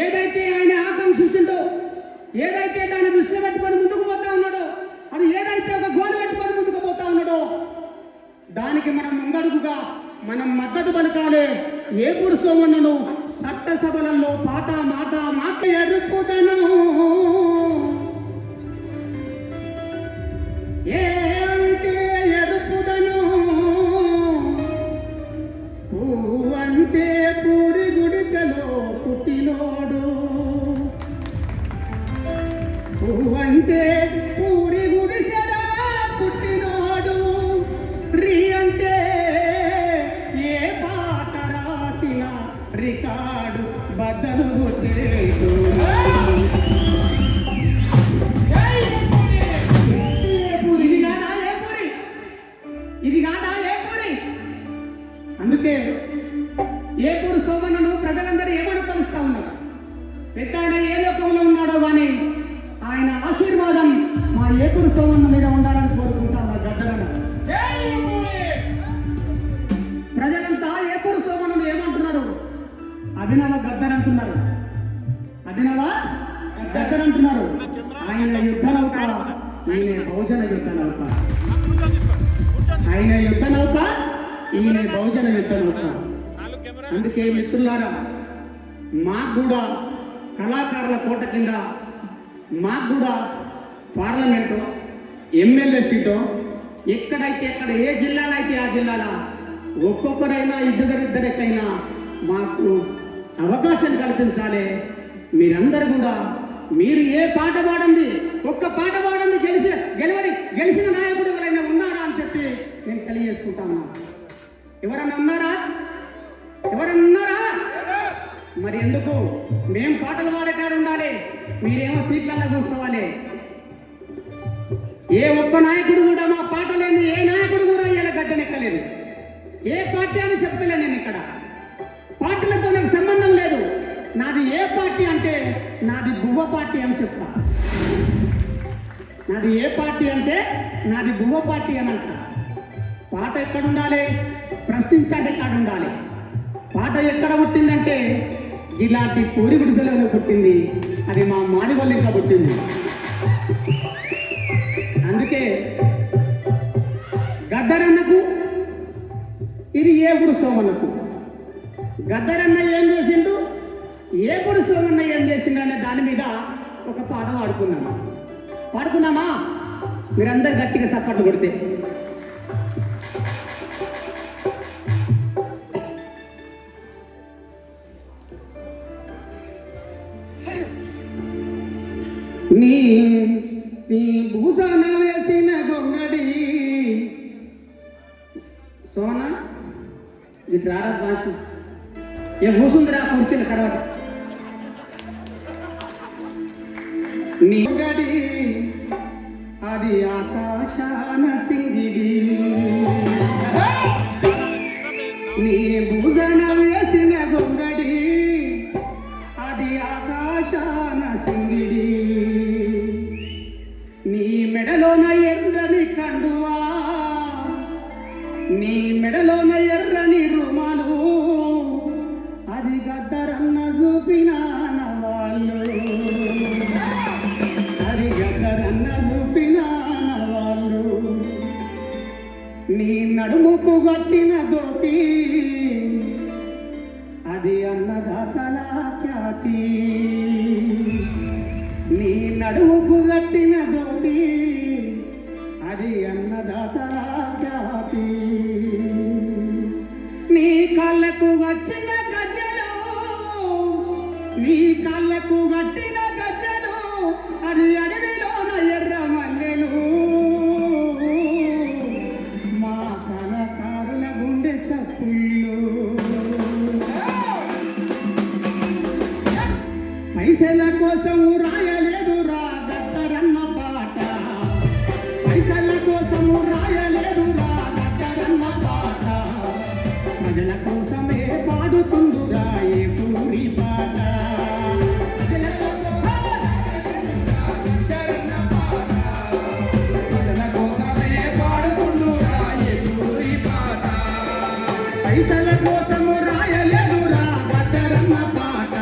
ఏదైతే ఆయన ఆకాంక్షించిండో, ఏదైతే దాన్ని దృష్టిలో పెట్టుకొని ముందుకు పోతా ఉన్నాడో, అది ఏదైతే ఒక గోలు పెట్టుకొని ముందుకు పోతా ఉన్నాడో దానికి మనం ముందడుగుగా మనం మద్దతు పలకాలే. ఏపూరు సోమన్నను చట్టసభలలో మాట ఎరుపుదను ఏమంటే ఎరుపుదను, పువ్వంటే పూరి గుడిసెలో పుట్టినోడు, పువ్వంటే పూరి గుడిసెలో పుట్టినోడు, రీ అంటే ఏ పాట రాసిన రికార్డు బద్దలు కొట్టేడు. అందుకే ఏపూరు సోమన్నను ప్రజలందరూ ఏమని కలుస్తా ఉన్నారు. పెద్ద ఆయన ఏ లోకంలో ఉన్నాడో కానీ ఆయన ఆశీర్వాదం మా ఏపూరు సోమన్న మీద ఉండాలని కోరుకుంటా. గద్దరన్న ప్రజలంతా ఏపూరు సోమన్నను ఏమంటున్నారు? అభినవ గద్దర్ అంటున్నారు, అభినవ గద్దర్ అంటున్నారు. ఆయన యుద్ధ నౌక, ఈయన బహుజన యుద్ధ నౌక. ఆయన యుద్ధ నౌక, ఈయన బహుజన యుద్ధ నౌక. అందుకే మిత్రులారా, మాకు కూడా కళాకారుల కోట కింద మాకు కూడా పార్లమెంటు, ఎమ్మెల్యే సీటు ఎక్కడైతే ఎక్కడ, ఏ జిల్లాలో అయితే ఆ జిల్లాల ఒక్కొక్కరైనా ఇద్దరిద్దరికైనా మాకు అవకాశం కల్పించాలి. మీరందరూ కూడా మీరు ఏ పాట పాడండి, ఒక్క పాట పాడండి, గెలిచిన నాయకుడు ఎవరైనా ఉన్నారా అని చెప్పి నేను తెలియజేసుకుంటాను. ఎవరన్నా ఉన్నారా? మరి ఎందుకు మేము పాటలు పాడే కాడ ఉండాలి, మీరేమో సీట్లలో కూర్చోవాలి? ఏ ఒక్క నాయకుడు కూడా మా పాట లేని ఏ నాయకుడు కూడా ఇలా గద్దెనెక్కలేదు. ఏ పార్టీ అని చెప్తలే. నేను ఇక్కడ పార్టీలతో నాకు సంబంధం లేదు. నాది ఏ పార్టీ అంటే నాది బువ్వ పార్టీ అని చెప్తా. నాది ఏ పార్టీ అంటే నాది బువ్వ పార్టీ అని అంట. పాట ఎక్కడ ఉండాలి? ప్రశ్నించాలి కాడ ఉండాలి. పాట ఎక్కడ పుట్టిందంటే ఇలాంటి పూరి గుడిసెలలో పుట్టింది. అది మా మాదిగొల్లు ఇంకా పుట్టింది. అందుకే గద్దరన్నకు, ఇది ఏపూరు సోమన్నకు. గద్దరన్న ఏం చేసిండు, ఏపూరు సోమన్న ఏం చేసిండు అనే దాని మీద ఒక పాట పాడుకుందామా? మీరందరు గట్టిగా చప్పట్లు కొడితే. నీ భూజాన వేసిన గొంగడి సోనా ఇటు రారా భాష ఏ కూసుందిరా కూర్చుని కడవత. నీ గడి అది ఆకాశాన సింగిడి, నీ భూజాన వేసిన గొంగడి అది ఆకాశాన సింగిడి, నీ మెడలోన ఎర్రని కండువా, నీ మెడలోన ఎర్రని రుమాలు, అది గద్దరన్న చూపిన వాళ్ళు, అది గద్దరన్న చూపిన వాళ్ళు. నీ నడుముకు గట్టిన దోటి అది అన్నదాతల ఖ్యాతి, నీ నడుముకు గట్టిన దోటి అది అన్నదాతల ఖ్యాతి. నీ కళ్ళకు వచ్చిన గజలు, నీ కళ్ళకు గట్టిన గజలు, అది అడవిలోన ఎర్ర మల్లెలు, మా కళాకారుల గుండె చప్పుళ్ళు. పైసల కోసము రాయలేదు రా గద్దరన్న పాట, పైసల కోసము రాయలేదు రా గద్దరన్న పాట, ప్రజల కోసమే పాడుతుందురా ఏ పూరి పాట, ప్రజల కోసమే పాడుతుందురా ఏ పూరి పాట, పైసల కోసము రాయలేదు రా గద్దరన్న పాట,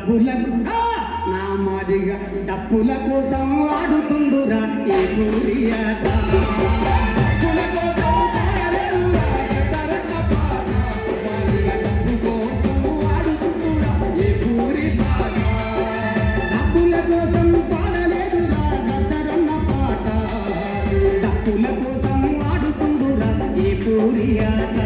డబ్బులకు నా మాదిగా డబ్బుల కోసం ఆడుతుండురా ఈ పూరి ఆట. డబ్బుల కోసం పాడలేదురా గద్దరన్న పాట, డబ్బుల కోసం ఆడుతుండురా ఈ పూరి ఆట.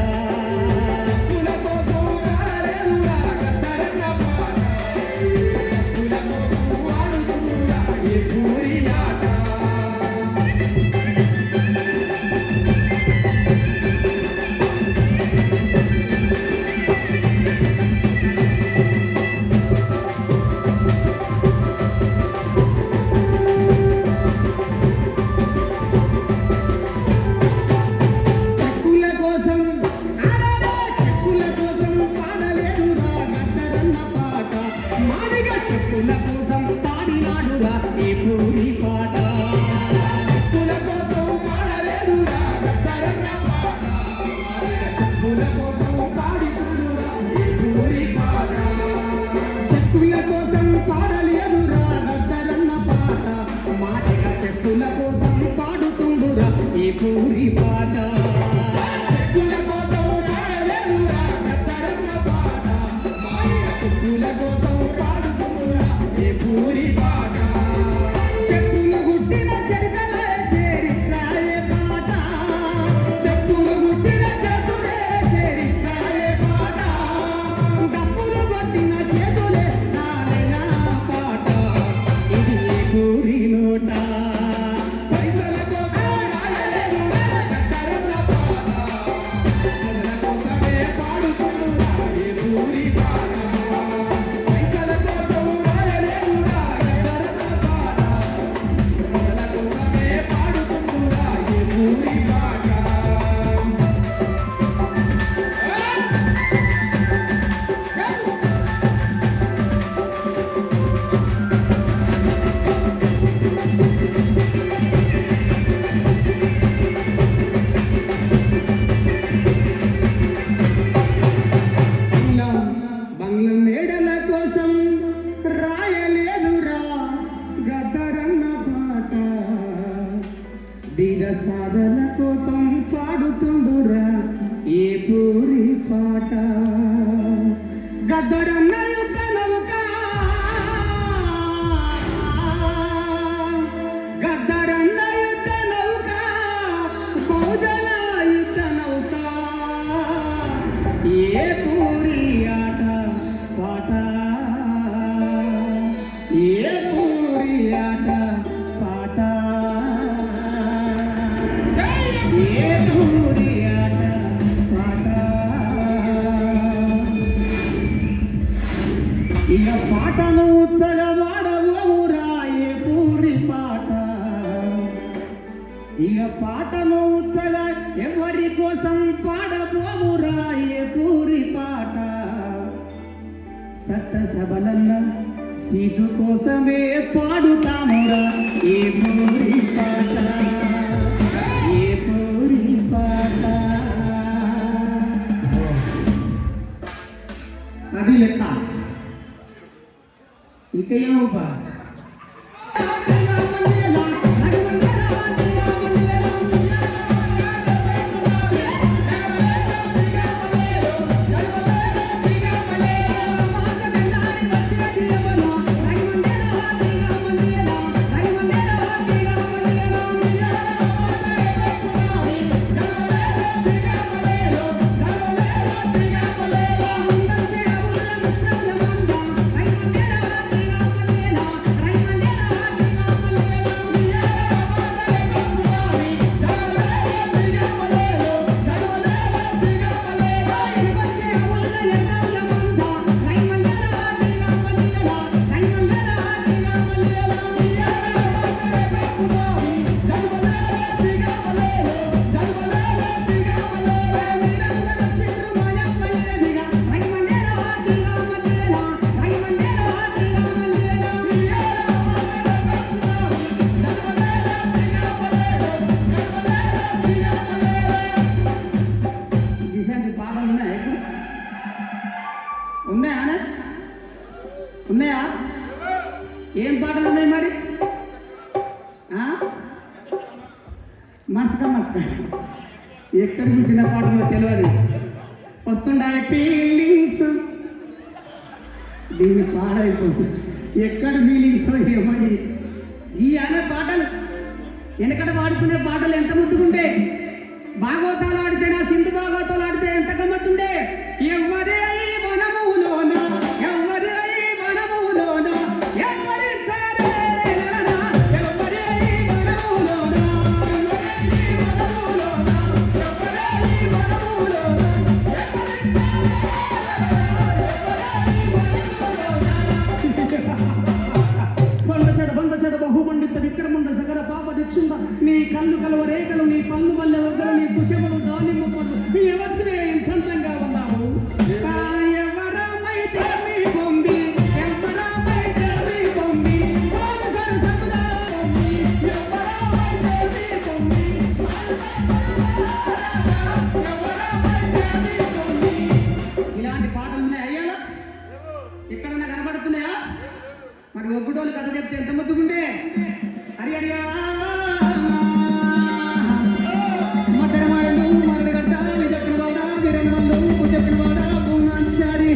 చెప్పుల కోసం పాడినాడురా ఈ పూరి పాట, చెప్పుల కోసం పాడలేదురా గద్దరన్న పాట, చెప్పుల కోసం పాడినాడురా ఈ పూరి పాట, చెప్పుల కోసం పాడలేదురా గద్దరన్న పాట, మాటగా చెప్పుల కోసం పాడుతుండురా ఈ పూరి పాట. చెప్పుల కోసం పాడలేదురా గద్దరన్న పాట, చెప్పుల కోసం పూరి పాట, చెప్పులు గుట్టిన చరితలే చేరిత్రాయే పాట, చెప్పులు గుట్టిన చేతులే చేరిత్రాయే పాట, డప్పులు కొట్టిన చేతులే నాలైన పాట, ఇది పూరి నోట. పైసల కోసం రాయలేదురా గద్దరన్న పాట, ప్రజల కోసమే పాడుతుండురా ఈ పూరి పాట. బంగ్ల మేడల కోసం రాయలేదురా గద్దరన్న పాట, బీద సాధన కోసం పాడుతుండురా ఏ పూరి పాట. గద్దరన్న యుద్ధ నౌక, గద్దరన్న యుద్ధ నౌక, బహుజన యుద్ధ నౌక, ఏ పూరి ఆట పాట, ఏ పూరి ఆట పాట, ఏ పూరి ఆట పాట. ఇక పాటను ఉత్తర వాడవురా ఏ పూరి పాట, ఇక పాటను ఉత్తర ఎవరి కోసం పాడబోవురా ఏ పూరి పాట. చట్టసభలల్ల సీటు కోసమే పాడుతామురా ఏ పూరి పాట, ఏ పూరి పాట. అది లెక్క ఇంకా ఏమో ఉన్నాయా? ఉన్నాయా? ఏం పాటలు ఉన్నాయి మరి? మస్క మస్క ఎక్కడ పుట్టిన పాటలో తెలియదు. వస్తుండాలి ఫీలింగ్స్, దీన్ని పాడైపోయి ఎక్కడ ఫీలింగ్స్ ఏమో. ఈ అనే పాటలు వెనకట పాడుకునే పాటలు ఎంత ముద్దుకుంటే, భాగవతాలు ఆడితే, నా సింధు భాగవతాలు ఆడితే ఎంత గమ్మత్తుండే. ఎవరే వనములోన ఎవరే వనములోన ఎవరిచారే ఎవరే వనములోన బంద చెడ బహుమండిత విక్రముండ సగర పాప దిక్షుండ నీ కళ్ళు కలవ రేఖలు నీ పళ్ళు మల్లె వద్దలు నీ దుషములు దానిమ్మ పళ్ళు నీ ఎవరినే ఎంతంగా ఉన్నావు. ఎవరమైతే మీ బొంబి ఎవరమైతే మీ బొంబి ఇలాంటి పాటలు ఉన్నాయి అయ్యాలా? ఎక్కడన్నా కనబడుతున్నాయా? మరి ఒగ్గుడోళ్ళు కథ చెప్తే ఎంత ముద్దుకుంటే. హరి హరియా మధురమాయలు మరగడ్డ విజయవాడ వీరన్వల్లు పూజపిల్వాడ పూనాచారి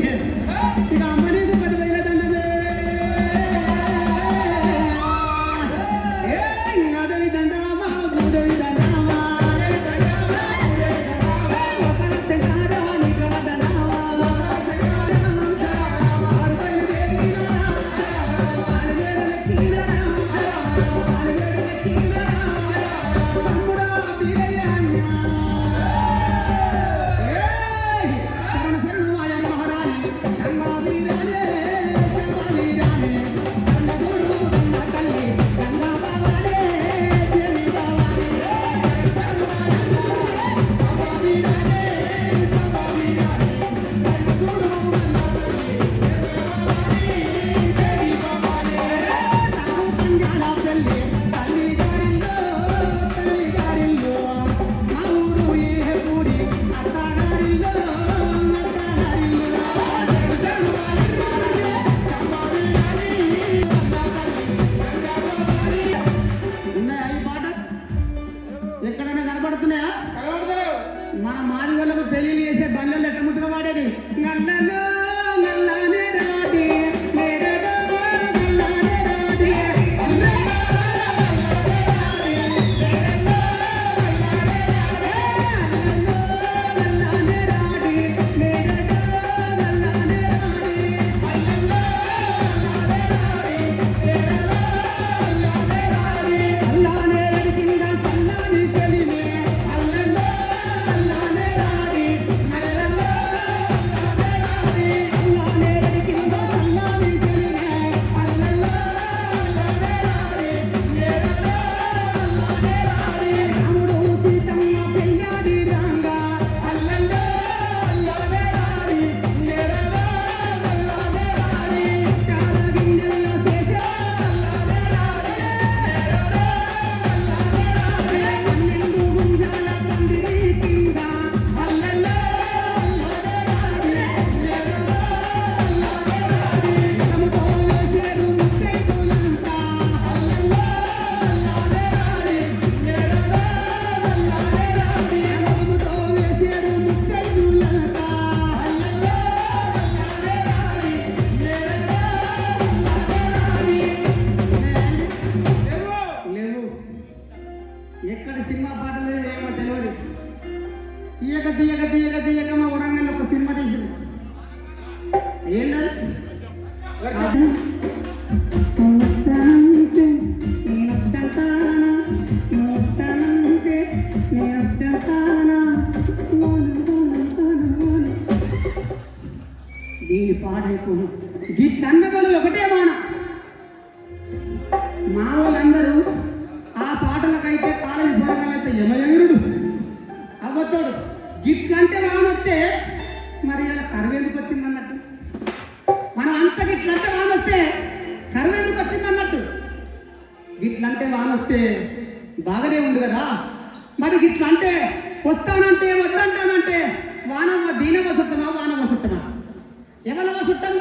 ఇక అమ్మనేది 10,000 దండమే అదవి దండామా భూదేవి దండామా ఒకల శంకర నికల దండామా ఎక్కడైనా కనబడుతున్నాయా? మన మాది వాళ్ళకు పెళ్లిళ్ళు చేసే బండ్లలో ఎట్ట ముద్దుగా వాడేది. నల్లలో నల్లనే రాడి నేరడో నల్లనే రాడి నల్లనే రాడి నేరడో నల్లనే రాడి అల్లానే రాడి కింద సల్లాని సెలిమే అల్లల్లో అల్లానే రాడి అల్లల్లో అల్లానే రాడి కింద సల్లాని సెలిమే అల్లల్లో అల్లానే రాడి రాముడు సీతమ్మ పెళ్ళాడి రాంగా అల్లల్లో అల్లానే రాడి నేరలో అల్లానే రాడి కాలగిన్నెల్లో చేసే అల్లానే రాడి పన్నెండు గుంజాల పందిరి కింద అల్లల్లో అల్లానే రాడి తమతో వేసేరు ముత్తైదులంతా అల్లల్లో అల్లానే రాడి తమతో వేసేరు ముత్తైదులంతా అల్లల్లో అల్లానే రాడి లేవు. ఎక్కడ సినిమా పాటలు ఏమో తెలియదు. తీయక తీయక తీయక తీయక మా వరంగల్ ఒక సినిమా తీసింది. ఏంటది? వస్తానంటే నేనొస్తానా నువ్వొస్తానంటే నేనొస్తానా దీని పాడైపోను గిట్లన్నగలు ఒకటే మాన. మా వాళ్ళందరూ ఆ పాటలకైతే కాలేజీ పోరగాళ్ళైతే యమయరుడు అవ్వతోడు గిట్లంటే వానొస్తే మరి ఇలా కరువెందుకు వచ్చింది అన్నట్టు. మనం అంత గిట్లంటే వానొస్తే కరువెందుకు వచ్చింది అన్నట్టు. గిట్లంటే వానొస్తే బాగానే ఉంది కదా. మరి గిట్లంటే వస్తానంటే వద్దంటానంటే వానమ్మ దీనమ్మ సుట్టమా వానమ్మ సుట్టమా? ఎవరమ్మ సుట్టం?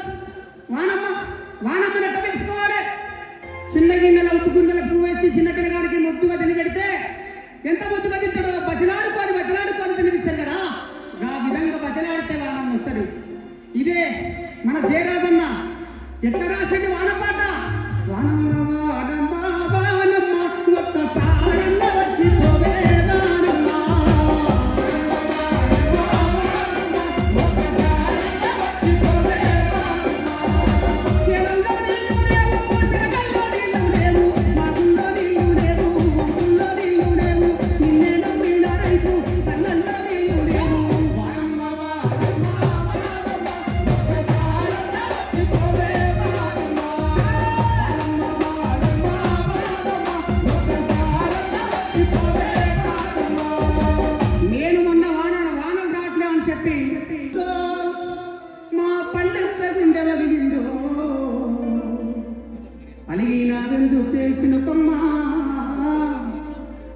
వానమ్మ. వానమ్మని ఎట్ట తెలుసుకోవాలి? చిన్న గిన్నెల ఉప్పు గిన్నెల పువ్వు వేసి చిన్న పిల్లగానికి ముద్దుగా తిని పెడితే ఎంత ముద్దుగా తింటాడో బతిలాడుకొని తినిపిస్తారు కదా. ఆ విధంగా బతిలాడితే వానమ్మ వస్తుంది. ఇదే మన జయరాజన్న ఎట్లా రాసేది వానపాట? వానమ్మ వానమ్మ వానమ్మ ఒక్కసారన్న వచ్చిపోవే వానమ్మ. అలిగినావెందుకేసినకమ్మా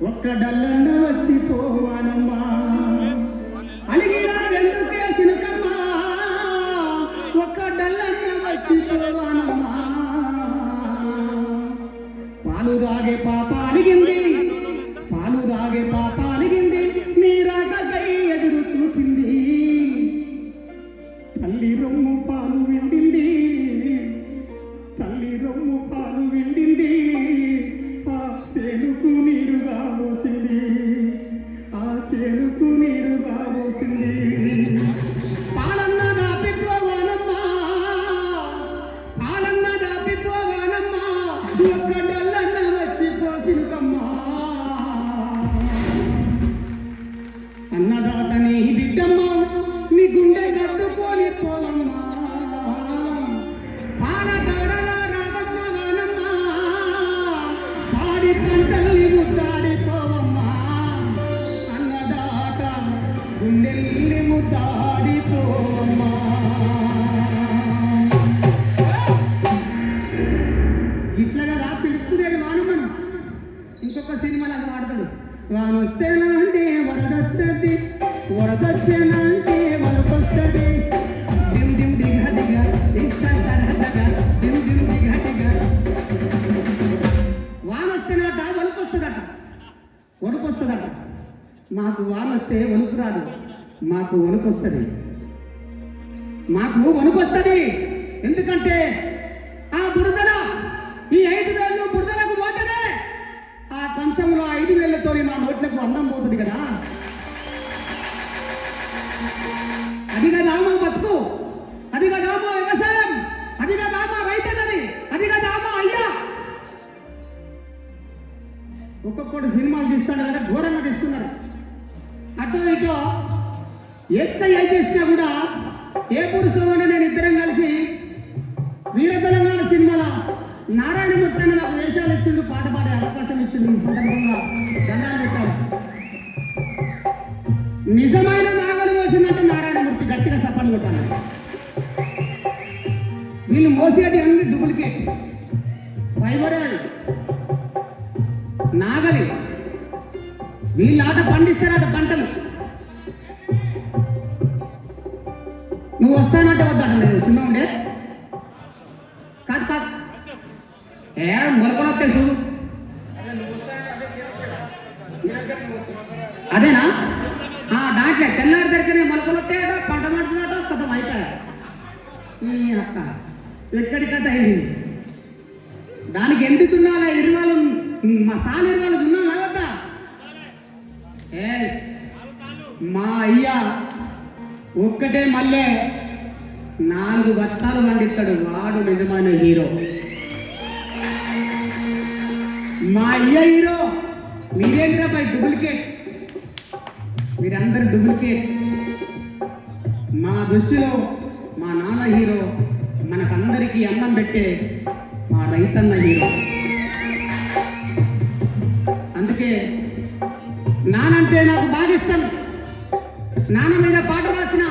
ఒక్క డల్లన్న వచ్చిపోవానమ్మా. అలిగినావెందుకేసినకమ్మా ఒక్క డల్లన్న వచ్చిపోవానమ్మా. పాలు దాగే పాప అలిగింది, పాలు దాగే పాప అలిగింది, మీరాకై ఎదురు చూసింది. తల్లి రొమ్ము పాలు విండింది, తల్లి రొమ్ము పాలు విండింది, ఆ సేనుకు నీరుగా పోసింది, ఆ సేనుకు నీరుగా పోసింది. పాలన్న దాపిపోవానమ్మా, పాలన్న దాపిపోవానమ్మా, ఒక్క డల్లన్న వచ్చి పోసినకమ్మా. అన్నదాత నీ బిడ్డమ్మ, నీ గుండె కట్టుకొని పోవమ్మా. పాలదారల రావమ్మ వానమ్మ, పాడి పంటల్ని ముద్దాడిపోవమ్మా. అన్నదాత గుండెల్ని ముద్దాడిపోవమ్మా. ఇట్లాగా రా పిలుచుకునేది వానమ్మను. ఇంకొక సినిమాలో అది వాడతాడు. వానొస్తేనంటే వరదొస్తుంది, వరదొచ్చేనంటే వరకొస్తుంది, దిమ్ దిమ్ దిగ దిగ ఇస్తా తరహదగా దిమ్ దిమ్ దిగ దిగ. వానొస్తేనట వణుకొస్తుందట, వణుకొస్తుందట. మాకు వానొస్తే వణుకు రాదు, మాకు వణుకొస్తుంది, మాకు వణుకొస్తుంది. ఎందుకంటే ఆ బురదలో ఈ 5 వేళ్ళు బురదలకు పోతేనే ఆ కంచంలో 5 వేళ్లతో మా నోట్లకు అన్నం పోతుంది కదా. అది కదా మా బతుకు, అది కదా మా వ్యవసాయం, అది కదా మా రైతన్నది, అది కదా మా అయ్యా. ఒక్కొక్కటి సినిమాలు తీస్తాడు కదా, ఘోరంగా తీస్తున్నారు. అటో ఇటో ఏ చేసినా కూడా ఏ పురుషోని నేను ఇద్దరం కలిసి వీర తెలంగాణ సినిమాలో నారాయణమూర్తి అని నాకు వేషాలు ఇచ్చిండు, పాట పాడే అవకాశం ఇచ్చిండు. ఈ సందర్భంగా దండాలు పెట్టారు. నిజమైన నాగలు మోసినట్టు నారాయణమూర్తి గట్టిగా చప్పట్లు కొట్టాలి. వీళ్ళు మోసేటి అన్ని డూప్లికేట్ ఫైబర్ నాగలి. వీళ్ళు ఆట పండిస్తారట పంటలు. నువ్వు వస్తానంటే వద్దాట సినిమా ఉండే కాదు కాదు మొలకొనొస్తాయి చూడు. అదేనా? దాంట్లో తెల్లారి దగ్గరనే మొలకొనొస్తాయట, పంట పడుతుందట, కథం అయిపోయాడు. నీ అక్క ఎక్కడి కథ అయింది? దానికి ఎందుకు దున్నాలా? ఇరువాళ్ళు మసాలా ఇరువాళ్ళు దున్నాలా వద్దా? మా అయ్యా ఒక్కటే మళ్ళీ 4 బత్తాలు పండిస్తాడు. వాడు నిజమైన హీరో. మా అయ్య హీరో. మీరేంద్రపై డూప్లికేట్, మీరందరూ డూప్లికేట్. మా దృష్టిలో మా నాన్న హీరో, మనకందరికీ అన్నం పెట్టే మా రైతన్న హీరో. అందుకే నానంటే నాకు బాగా ఇష్టం. నాన్న మీద పాట రాసిన,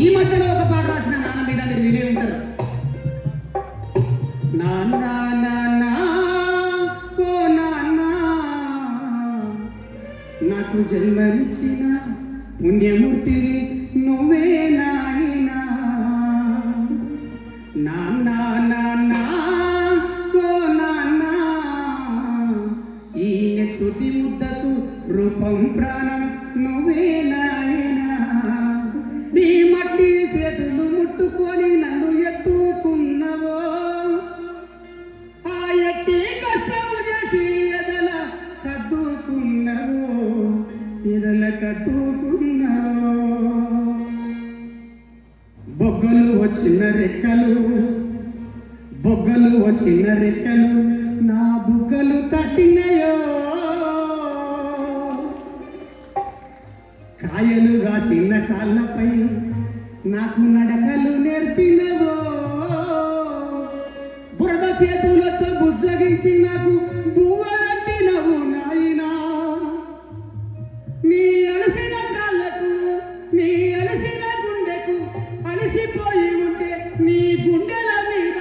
ఈ మధ్యలో ఒక పాట రాసిన నాన్న మీద మీరు వినే ఉంటారు. నాన్న నాన్న ఓ నాన్న, నాకు జన్మనిచ్చిన పుణ్యమూర్తివి నువ్వే నాయనా. నాన్న వచ్చిన రెక్కలు బొగ్గలు వచ్చిన రెక్కలు నా బుగ్గలు తట్టినయో కాయలుగా చిన్న కాళ్ళపై నాకు నడకలు నేర్పినవో బురద చేతులతో బుజ్జగించి నాకు బువ్వలంటినవు నాయనా నీ అలసిన కాళ్ళకు నీ అలసిన గుండెకు అలసిపోయి ఉంటే నీ గుండెల మీద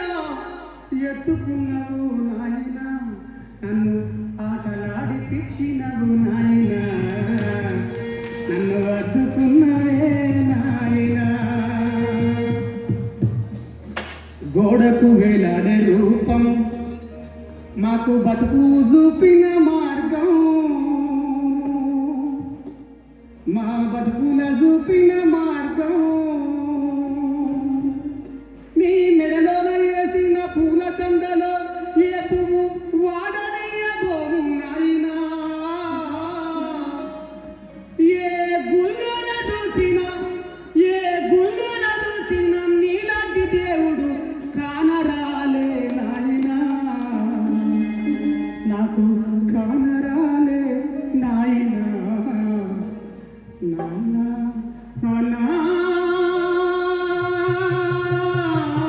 ఎత్తుకున్నావు నాయనా నన్ను ఆటలాడిపించినవు నాయనా నన్ను అద్దుకున్నవే నాయనా గోడకు వేలాడే రూపం మాకు బతుకు చూపిన మార్గం మా బతుకుల చూపిన మార్గం